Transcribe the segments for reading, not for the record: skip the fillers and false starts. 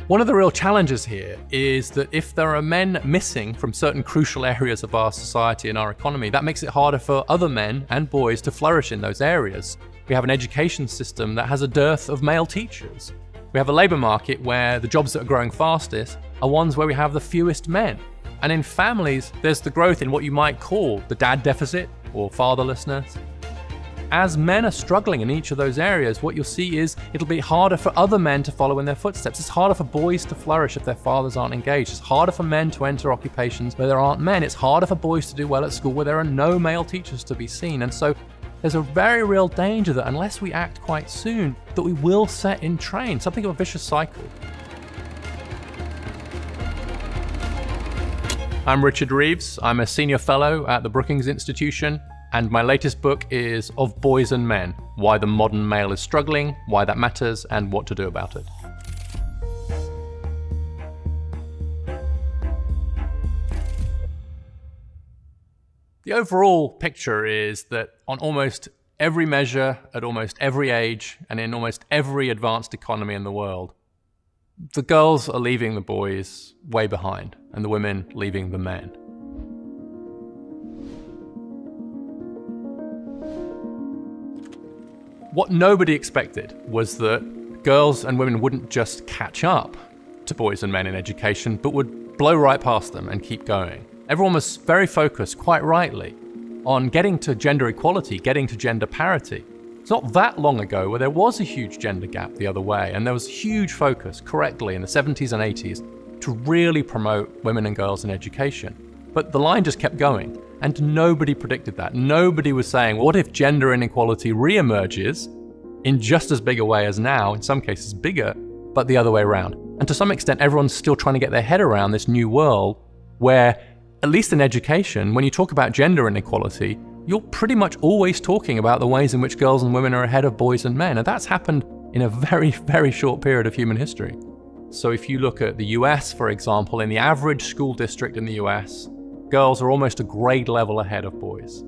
One of the real challenges here is that if there are men missing from certain crucial areas of our society and our economy, that makes it harder for other men and boys to flourish in those areas. We have an education system that has a dearth of male teachers. We have a labour market where the jobs that are growing fastest are ones where we have the fewest men. And in families, there's the growth in what you might call the dad deficit or fatherlessness. As men are struggling in each of those areas, what you'll see is it'll be harder for other men to follow in their footsteps. It's harder for boys to flourish if their fathers aren't engaged. It's harder for men to enter occupations where there aren't men. It's harder for boys to do well at school where there are no male teachers to be seen. And so there's a very real danger that unless we act quite soon, that we will set in train something of a vicious cycle. I'm Richard Reeves. I'm a senior fellow at the Brookings Institution. And my latest book is Of Boys and Men, Why the Modern Male is Struggling, Why That Matters, and What to Do About it. The overall picture is that on almost every measure, at almost every age, and in almost every advanced economy in the world, the girls are leaving the boys way behind, and the women leaving the men. What nobody expected was that girls and women wouldn't just catch up to boys and men in education, but would blow right past them and keep going. Everyone was very focused, quite rightly, on getting to gender equality, getting to gender parity. It's not that long ago where there was a huge gender gap the other way, and there was huge focus, correctly, in the 70s and 80s to really promote women and girls in education. But the line just kept going. And nobody predicted that. Nobody was saying, what if gender inequality re-emerges in just as big a way as now, in some cases bigger, but the other way around? And to some extent, everyone's still trying to get their head around this new world where, at least in education, when you talk about gender inequality, you're pretty much always talking about the ways in which girls and women are ahead of boys and men. And that's happened in a very, very short period of human history. So if you look at the US, for example, in the average school district in the US, girls are almost a grade level ahead of boys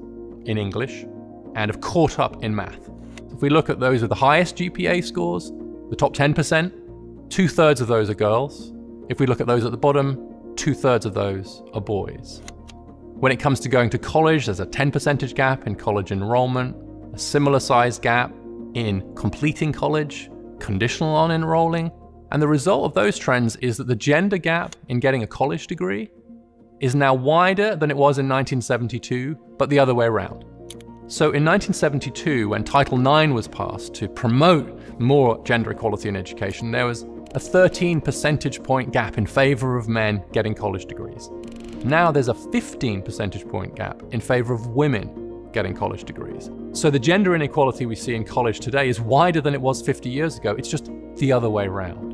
in English and have caught up in math. If we look at those with the highest GPA scores, the top 10%, 2/3 of those are girls. If we look at those at the bottom, 2/3 of those are boys. When it comes to going to college, there's a 10 percentage gap in college enrollment, a similar size gap in completing college, conditional on enrolling. And the result of those trends is that the gender gap in getting a college degree is now wider than it was in 1972, but the other way around. So in 1972, when Title IX was passed to promote more gender equality in education, there was a 13 percentage point gap in favor of men getting college degrees. Now there's a 15 percentage point gap in favor of women getting college degrees. So the gender inequality we see in college today is wider than it was 50 years ago. It's just the other way around.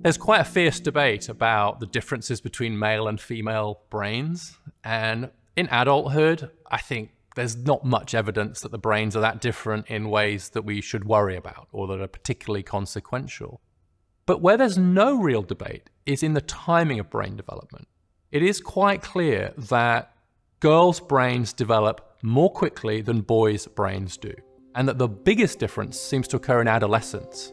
There's quite a fierce debate about the differences between male and female brains. And in adulthood, I think there's not much evidence that the brains are that different in ways that we should worry about or that are particularly consequential. But where there's no real debate is in the timing of brain development. It is quite clear that girls' brains develop more quickly than boys' brains do, and that the biggest difference seems to occur in adolescence.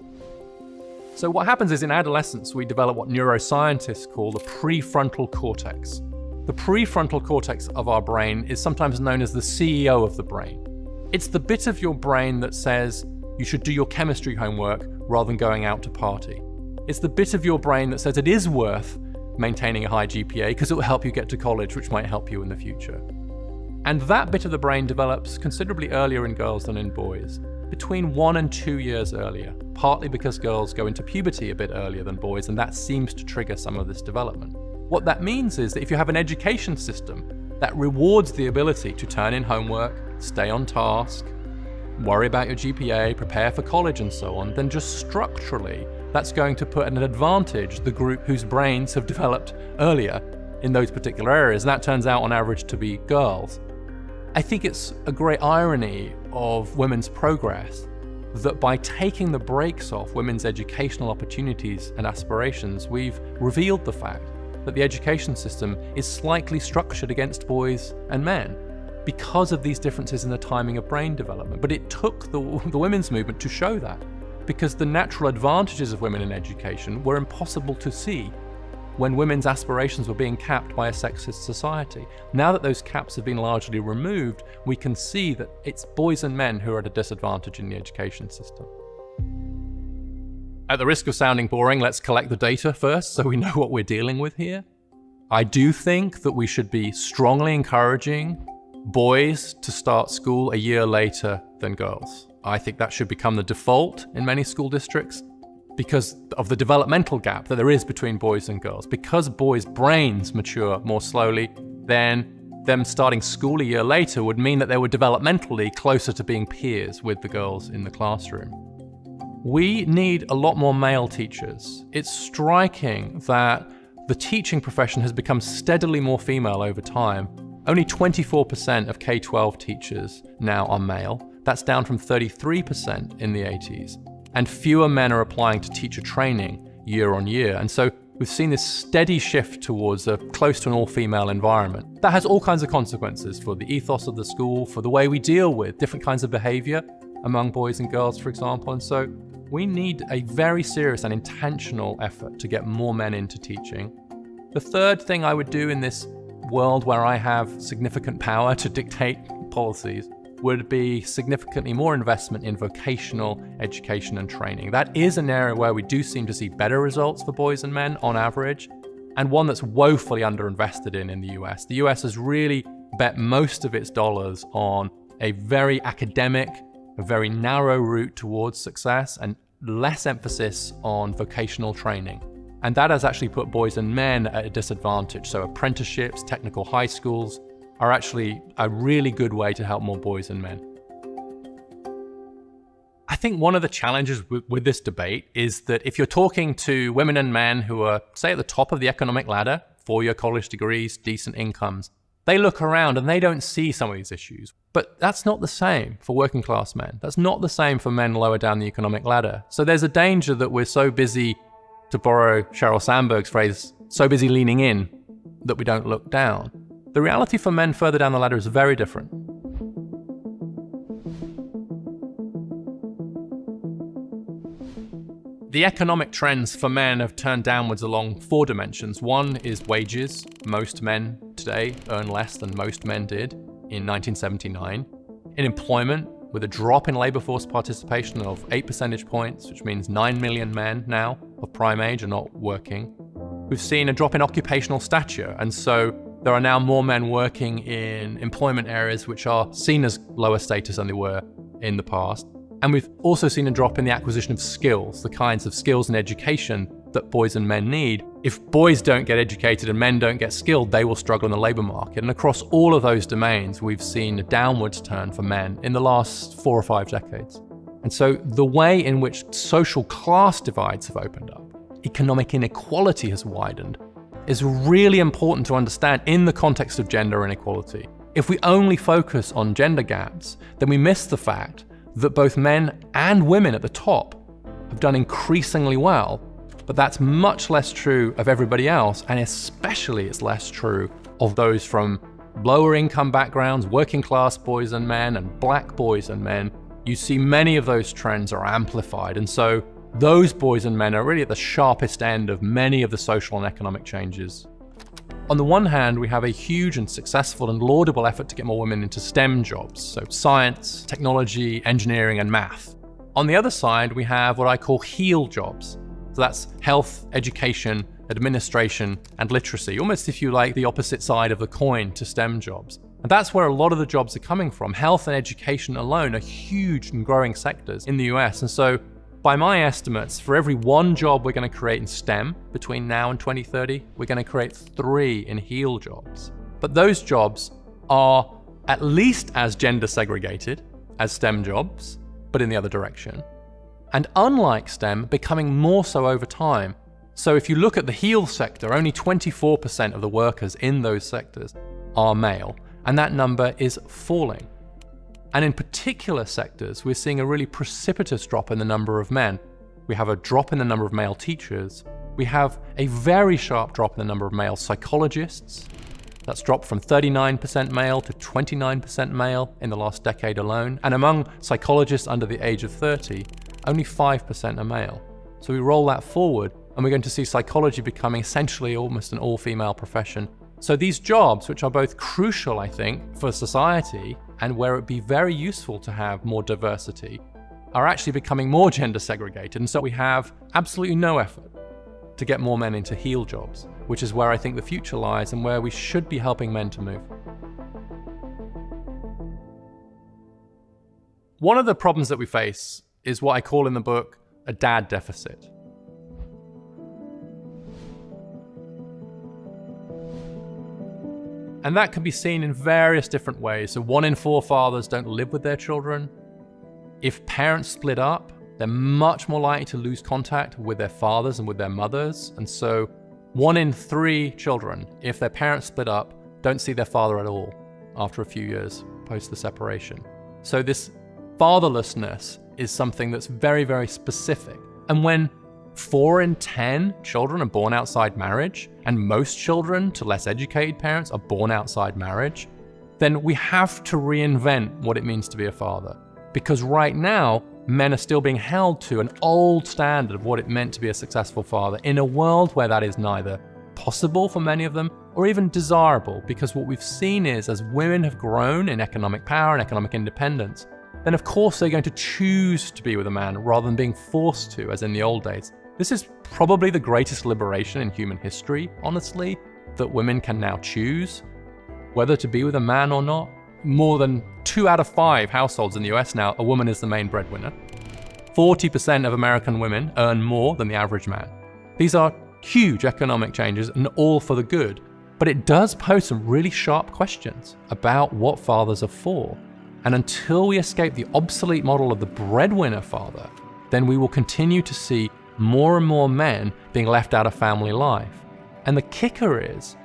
So what happens is in adolescence, we develop what neuroscientists call the prefrontal cortex. The prefrontal cortex of our brain is sometimes known as the CEO of the brain. It's the bit of your brain that says you should do your chemistry homework rather than going out to party. It's the bit of your brain that says it is worth maintaining a high GPA because it will help you get to college, which might help you in the future. And that bit of the brain develops considerably earlier in girls than in boys, between 1 and 2 years earlier, partly because girls go into puberty a bit earlier than boys, and that seems to trigger some of this development. What that means is that if you have an education system that rewards the ability to turn in homework, stay on task, worry about your GPA, prepare for college and so on, then just structurally, that's going to put at an advantage the group whose brains have developed earlier in those particular areas. And that turns out on average to be girls. I think it's a great irony of women's progress that by taking the brakes off women's educational opportunities and aspirations, we've revealed the fact that the education system is slightly structured against boys and men because of these differences in the timing of brain development. But it took the women's movement to show that. because the natural advantages of women in education were impossible to see when women's aspirations were being capped by a sexist society. Now that those caps have been largely removed, we can see that it's boys and men who are at a disadvantage in the education system. At the risk of sounding boring, let's collect the data first so we know what we're dealing with here. I do think that we should be strongly encouraging boys to start school a year later than girls. I think that should become the default in many school districts because of the developmental gap that there is between boys and girls. Because boys' brains mature more slowly, then them starting school a year later would mean that they were developmentally closer to being peers with the girls in the classroom. We need a lot more male teachers. It's striking that the teaching profession has become steadily more female over time. Only 24% of K-12 teachers now are male. That's down from 33% in the 80s. And fewer men are applying to teacher training year on year. And so we've seen this steady shift towards a close to an all-female environment. That has all kinds of consequences for the ethos of the school, for the way we deal with different kinds of behavior among boys and girls, for example. And so we need a very serious and intentional effort to get more men into teaching. The third thing I would do in this world where I have significant power to dictate policies would be significantly more investment in vocational education and training. That is an area where we do seem to see better results for boys and men on average, and one that's woefully underinvested in the US. The US has really bet most of its dollars on a very academic, a very narrow route towards success, and less emphasis on vocational training. And that has actually put boys and men at a disadvantage. So apprenticeships, technical high schools are actually a really good way to help more boys and men. I think one of the challenges with this debate is that if you're talking to women and men who are, say, at the top of the economic ladder, 4-year college degrees, decent incomes, they look around and they don't see some of these issues. But that's not the same for working class men. That's not the same for men lower down the economic ladder. So there's a danger that we're so busy, to borrow Sheryl Sandberg's phrase, so busy leaning in that we don't look down. The reality for men further down the ladder is very different. The economic trends for men have turned downwards along 4 dimensions. One is wages. Most men today earn less than most men did in 1979. In employment, with a drop in labor force participation of 8 percentage points, which means 9 million men now of prime age are not working. We've seen a drop in occupational stature, and so there are now more men working in employment areas which are seen as lower status than they were in the past. And we've also seen a drop in the acquisition of skills, the kinds of skills and education that boys and men need. If boys don't get educated and men don't get skilled, they will struggle in the labor market. And across all of those domains, we've seen a downwards turn for men in the last 4 or 5 decades. And so the way in which social class divides have opened up, economic inequality has widened, is really important to understand in the context of gender inequality. If we only focus on gender gaps, then we miss the fact that both men and women at the top have done increasingly well, but that's much less true of everybody else, and especially it's less true of those from lower income backgrounds, working class boys and men, and black boys and men. You see many of those trends are amplified, and so those boys and men are really at the sharpest end of many of the social and economic changes. On the one hand, we have a huge and successful and laudable effort to get more women into STEM jobs, so science, technology, engineering, and math. On the other side, we have what I call HEAL jobs. So that's health, education, administration, and literacy, almost, if you like, the opposite side of the coin to STEM jobs. And that's where a lot of the jobs are coming from. Health and education alone are huge and growing sectors in the US. And so by my estimates, for every 1 job we're going to create in STEM between now and 2030, we're going to create 3 in HEAL jobs. But those jobs are at least as gender segregated as STEM jobs, but in the other direction. And unlike STEM, becoming more so over time. So if you look at the HEAL sector, only 24% of the workers in those sectors are male, and that number is falling. And in particular sectors, we're seeing a really precipitous drop in the number of men. We have a drop in the number of male teachers. We have a very sharp drop in the number of male psychologists. That's dropped from 39% male to 29% male in the last decade alone. And among psychologists under the age of 30, only 5% are male. So we roll that forward, and we're going to see psychology becoming essentially almost an all-female profession. So these jobs, which are both crucial, I think, for society, and where it'd be very useful to have more diversity, are actually becoming more gender segregated. And so we have absolutely no effort to get more men into heel jobs, which is where I think the future lies and where we should be helping men to move. One of the problems that we face is what I call in the book a dad deficit. And that can be seen in various different ways. So 1 in 4 fathers don't live with their children. If parents split up, they're much more likely to lose contact with their fathers and with their mothers. And so 1 in 3 children, if their parents split up, don't see their father at all after a few years post the separation. So this fatherlessness is something that's very, very specific. And when 4 in 10 children are born outside marriage, and most children to less educated parents are born outside marriage, then we have to reinvent what it means to be a father. Because right now, men are still being held to an old standard of what it meant to be a successful father in a world where that is neither possible for many of them or even desirable. Because what we've seen is, as women have grown in economic power and economic independence, then of course they're going to choose to be with a man rather than being forced to, as in the old days. This is probably the greatest liberation in human history, honestly, that women can now choose whether to be with a man or not. More than 2 out of 5 households in the US now, a woman is the main breadwinner. 40% of American women earn more than the average man. These are huge economic changes and all for the good, but it does pose some really sharp questions about what fathers are for. And until we escape the obsolete model of the breadwinner father, then we will continue to see more and more men being left out of family life. And the kicker is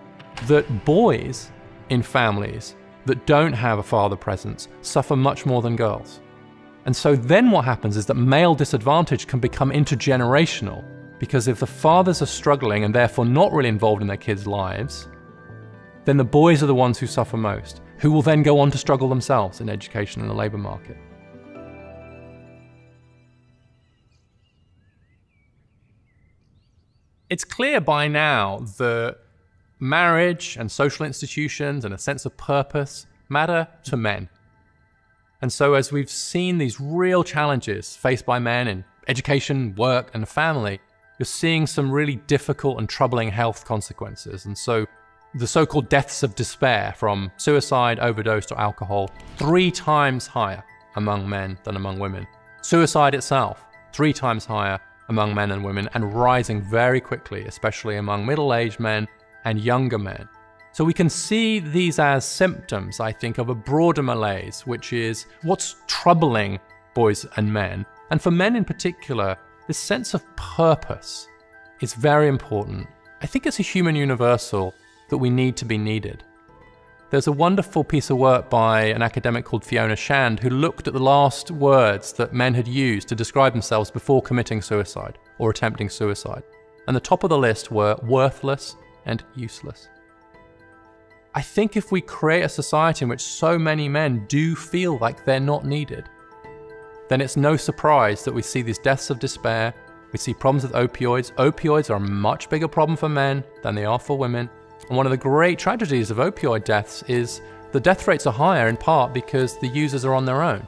that boys in families that don't have a father presence suffer much more than girls. And so then what happens is that male disadvantage can become intergenerational, because if the fathers are struggling and therefore not really involved in their kids' lives, then the boys are the ones who suffer most, who will then go on to struggle themselves in education and the labor market. It's clear by now that marriage and social institutions and a sense of purpose matter to men. And so as we've seen these real challenges faced by men in education, work, and family, you're seeing some really difficult and troubling health consequences. And so the so-called deaths of despair from suicide, overdose, or alcohol, 3 times higher among men than among women. Suicide itself, 3 times higher among men and women, and rising very quickly, especially among middle-aged men and younger men. So we can see these as symptoms, I think, of a broader malaise, which is what's troubling boys and men. And for men in particular, this sense of purpose is very important. I think it's a human universal that we need to be needed. There's a wonderful piece of work by an academic called Fiona Shand, who looked at the last words that men had used to describe themselves before committing suicide or attempting suicide. And the top of the list were worthless and useless. I think if we create a society in which so many men do feel like they're not needed, then it's no surprise that we see these deaths of despair, we see problems with opioids. Opioids are a much bigger problem for men than they are for women. And one of the great tragedies of opioid deaths is the death rates are higher in part because the users are on their own.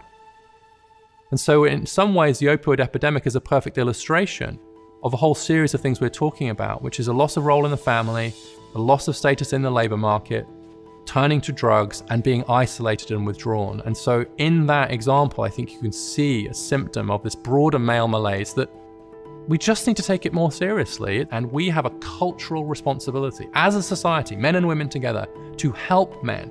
And so in some ways, the opioid epidemic is a perfect illustration of a whole series of things we're talking about, which is a loss of role in the family, a loss of status in the labor market, turning to drugs, and being isolated and withdrawn. And so in that example, I think you can see a symptom of this broader male malaise that we just need to take it more seriously, and we have a cultural responsibility as a society, men and women together, to help men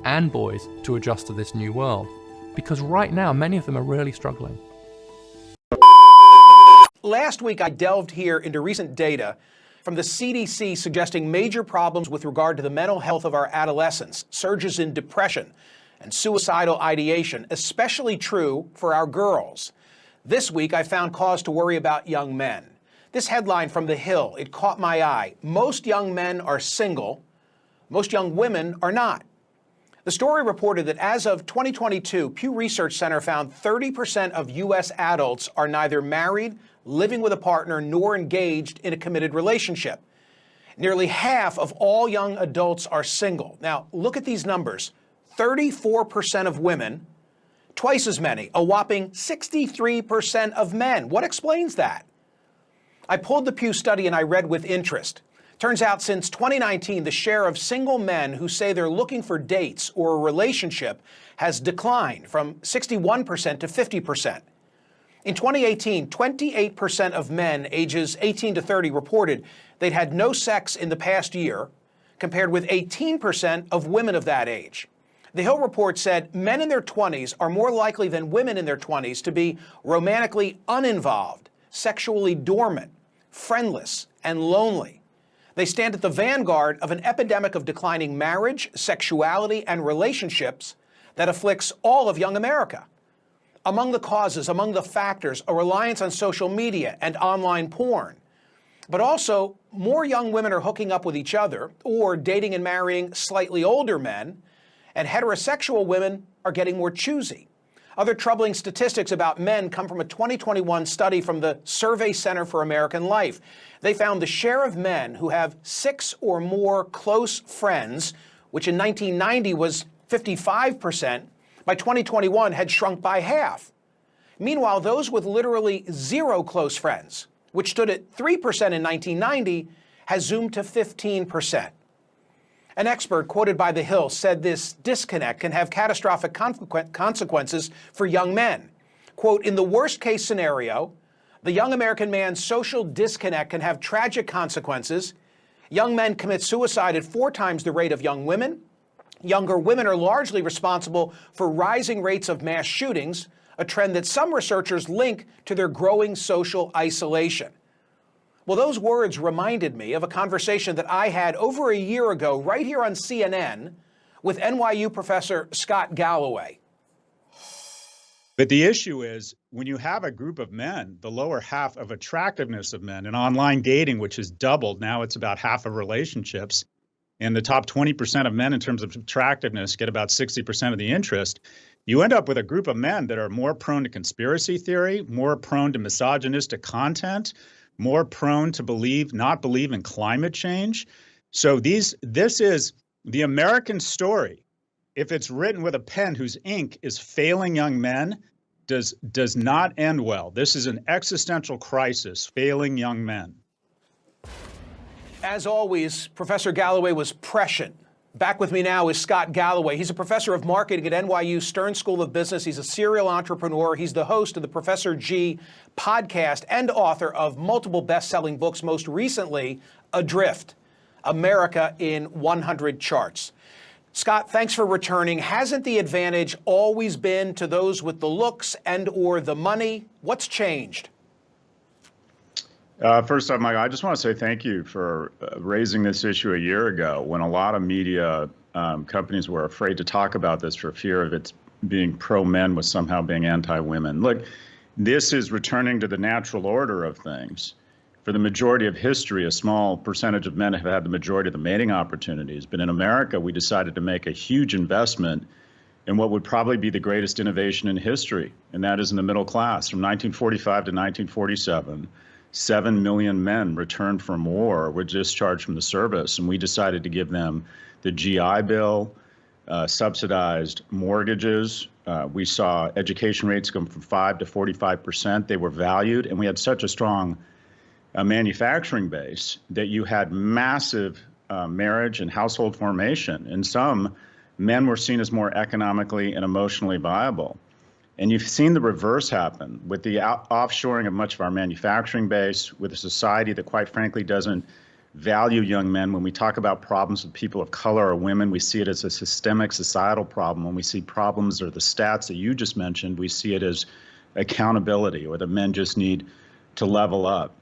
and boys to adjust to this new world. Because right now, many of them are really struggling. Last week, I delved here into recent data from the CDC suggesting major problems with regard to the mental health of our adolescents, surges in depression and suicidal ideation, especially true for our girls. This week, I found cause to worry about young men. This headline from The Hill, it caught my eye. Most young men are single. Most young women are not. The story reported that as of 2022, Pew Research Center found 30% of U.S. adults are neither married, living with a partner, nor engaged in a committed relationship. Nearly half of all young adults are single. Now, look at these numbers. 34% of women, twice as many, a whopping 63% of men. What explains that? I pulled the Pew study and I read with interest. Turns out since 2019, the share of single men who say they're looking for dates or a relationship has declined from 61% to 50%. In 2018, 28% of men ages 18 to 30 reported they'd had no sex in the past year, compared with 18% of women of that age. The Hill report said men in their 20s are more likely than women in their 20s to be romantically uninvolved, sexually dormant, friendless, and lonely. They stand at the vanguard of an epidemic of declining marriage, sexuality, and relationships that afflicts all of young America. Among the causes, among the factors, a reliance on social media and online porn. But also, more young women are hooking up with each other or dating and marrying slightly older men, and heterosexual women are getting more choosy. Other troubling statistics about men come from a 2021 study from the Survey Center for American Life. They found the share of men who have 6 or more close friends, which in 1990 was 55%, by 2021 had shrunk by half. Meanwhile, those with literally 0 close friends, which stood at 3% in 1990, has zoomed to 15%. An expert quoted by The Hill said this disconnect can have catastrophic consequences for young men. Quote, in the worst case scenario, the young American man's social disconnect can have tragic consequences. Young men commit suicide at 4 times the rate of young women. Younger women are largely responsible for rising rates of mass shootings, a trend that some researchers link to their growing social isolation. Well, those words reminded me of a conversation that I had over a year ago right here on CNN with NYU professor Scott Galloway. But the issue is when you have a group of men, the lower half of attractiveness of men in online dating, which has doubled, now it's about half of relationships, and the top 20% of men in terms of attractiveness get about 60% of the interest, you end up with a group of men that are more prone to conspiracy theory, more prone to misogynistic content, more prone to not believe in climate change. So this is the American story. If it's written with a pen whose ink is failing young men, does not end well. This is an existential crisis, failing young men. As always, Professor Galloway was prescient. Back with me now is Scott Galloway. He's a professor of marketing at NYU Stern School of Business. He's a serial entrepreneur. He's the host of the Professor G podcast and author of multiple best-selling books, most recently, Adrift, America in 100 Charts. Scott, thanks for returning. Hasn't the advantage always been to those with the looks and or the money? What's changed? First off, Mike, I just want to say thank you for raising this issue a year ago when a lot of media companies were afraid to talk about this for fear of it being pro-men was somehow being anti-women. Look, this is returning to the natural order of things. For the majority of history, a small percentage of men have had the majority of the mating opportunities. But in America, we decided to make a huge investment in what would probably be the greatest innovation in history, and that is in the middle class. From 1945 to 1947, 7 million men returned from war were discharged from the service, and we decided to give them the GI Bill, subsidized mortgages. We saw education rates go from 5 to 45%. They were valued, and we had such a strong manufacturing base that you had massive marriage and household formation. And some men were seen as more economically and emotionally viable. And you've seen the reverse happen with the offshoring of much of our manufacturing base, with a society that quite frankly doesn't value young men. When we talk about problems with people of color or women, we see it as a systemic societal problem. When we see problems or the stats that you just mentioned, we see it as accountability, or that men just need to level up.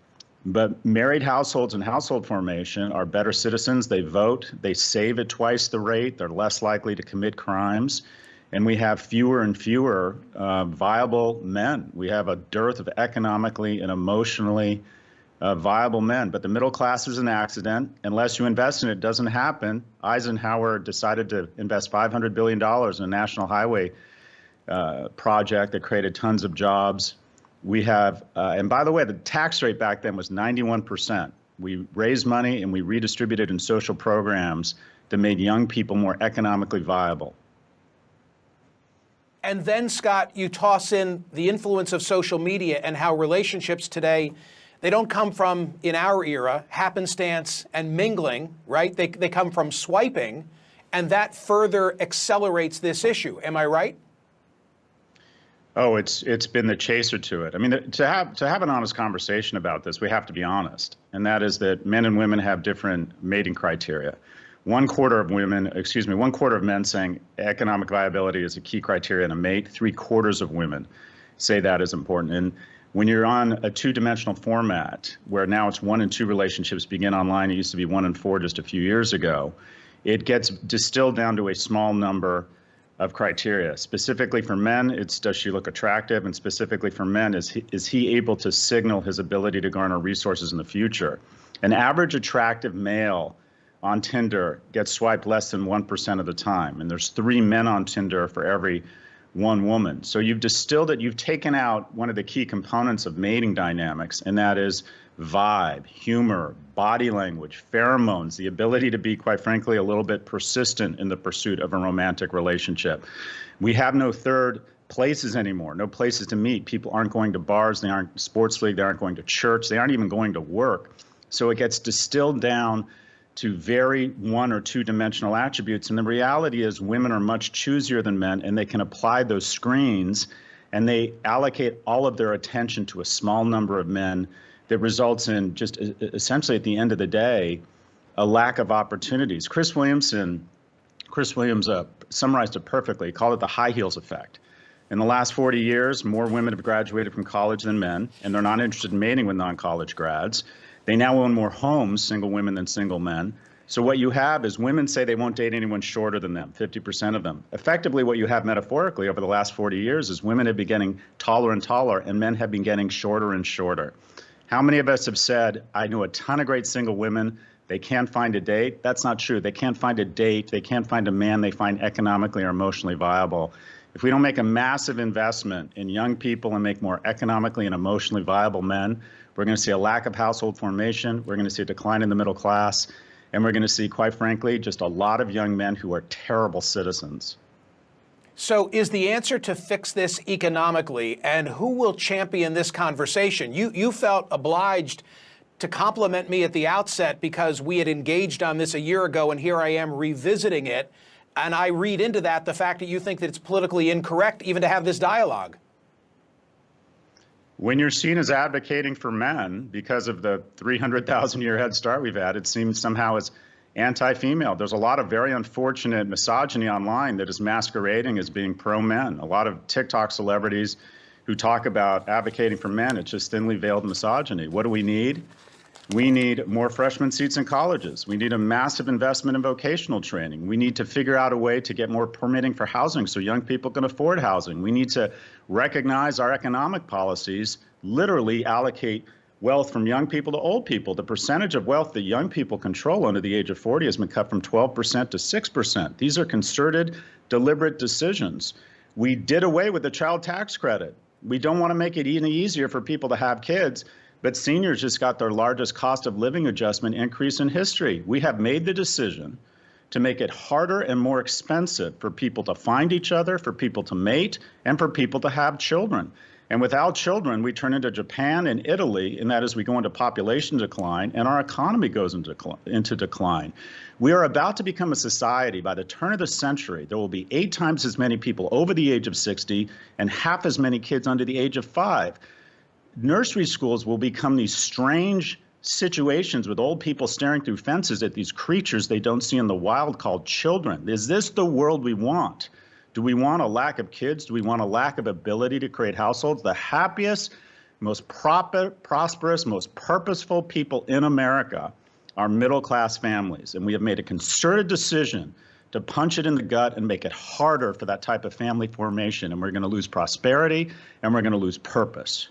But married households and household formation are better citizens. They vote, they save at twice the rate, they're less likely to commit crimes. And we have fewer and fewer viable men. We have a dearth of economically and emotionally viable men. But the middle class is an accident. Unless you invest in it, it doesn't happen. Eisenhower decided to invest $500 billion in a national highway project that created tons of jobs. We have, and by the way, the tax rate back then was 91%. We raised money and we redistributed in social programs that made young people more economically viable. And then, Scott, you toss in the influence of social media and how relationships today, they don't come from, in our era, happenstance and mingling, right? They come from swiping, and that further accelerates this issue. Am I right? Oh, it's been the chaser to it. I mean, to have an honest conversation about this, we have to be honest, and that is that men and women have different mating criteria. One quarter of men saying economic viability is a key criteria in a mate. 3/4 of women say that is important. And when you're on a two-dimensional format, where now it's 1 and 2 relationships begin online, it used to be 1 and 4 just a few years ago, it gets distilled down to a small number of criteria. Specifically for men, it's does she look attractive? And specifically for men, is he able to signal his ability to garner resources in the future? An average attractive male on Tinder gets swiped less than 1% of the time. And there's 3 men on Tinder for every 1 woman. So you've distilled it, you've taken out one of the key components of mating dynamics, and that is vibe, humor, body language, pheromones, the ability to be, quite frankly, a little bit persistent in the pursuit of a romantic relationship. We have no third places anymore, no places to meet. People aren't going to bars, they aren't sports league, they aren't going to church, they aren't even going to work. So it gets distilled down to very 1 or 2 dimensional attributes. And the reality is women are much choosier than men, and they can apply those screens, and they allocate all of their attention to a small number of men that results in just essentially at the end of the day, a lack of opportunities. Chris Williams summarized it perfectly. He called it the high heels effect. In the last 40 years, more women have graduated from college than men, and they're not interested in mating with non-college grads. They now own more homes, single women, than single men. So what you have is women say they won't date anyone shorter than them, 50% of them. Effectively, what you have metaphorically over the last 40 years is women have been getting taller and taller, and men have been getting shorter and shorter. How many of us have said, I know a ton of great single women, they can't find a date? That's not true. They can't find a date. They can't find a man they find economically or emotionally viable. If we don't make a massive investment in young people and make more economically and emotionally viable men, we're going to see a lack of household formation. We're going to see a decline in the middle class. And we're going to see, quite frankly, just a lot of young men who are terrible citizens. So is the answer to fix this economically, and who will champion this conversation? You felt obliged to compliment me at the outset because we had engaged on this a year ago, and here I am revisiting it. And I read into that the fact that you think that it's politically incorrect even to have this dialogue. When you're seen as advocating for men because of the 300,000-year head start we've had, it seems somehow as anti-female. There's a lot of very unfortunate misogyny online that is masquerading as being pro-men. A lot of TikTok celebrities who talk about advocating for men, it's just thinly veiled misogyny. What do we need? We need more freshman seats in colleges. We need a massive investment in vocational training. We need to figure out a way to get more permitting for housing so young people can afford housing. We need to recognize our economic policies, literally allocate wealth from young people to old people. The percentage of wealth that young people control under the age of 40 has been cut from 12% to 6%. These are concerted, deliberate decisions. We did away with the child tax credit. We don't want to make it any easier for people to have kids, but seniors just got their largest cost of living adjustment increase in history. We have made the decision to make it harder and more expensive for people to find each other, for people to mate, and for people to have children. And without children, we turn into Japan and Italy, and that is we go into population decline and our economy goes into decline. We are about to become a society by the turn of the century. There will be 8 times as many people over the age of 60 and half as many kids under the age of 5. Nursery schools will become these strange situations with old people staring through fences at these creatures they don't see in the wild called children. Is this the world we want? Do we want a lack of kids? Do we want a lack of ability to create households? The happiest, most prosperous, most purposeful people in America are middle-class families. And we have made a concerted decision to punch it in the gut and make it harder for that type of family formation. And we're going to lose prosperity and we're going to lose purpose.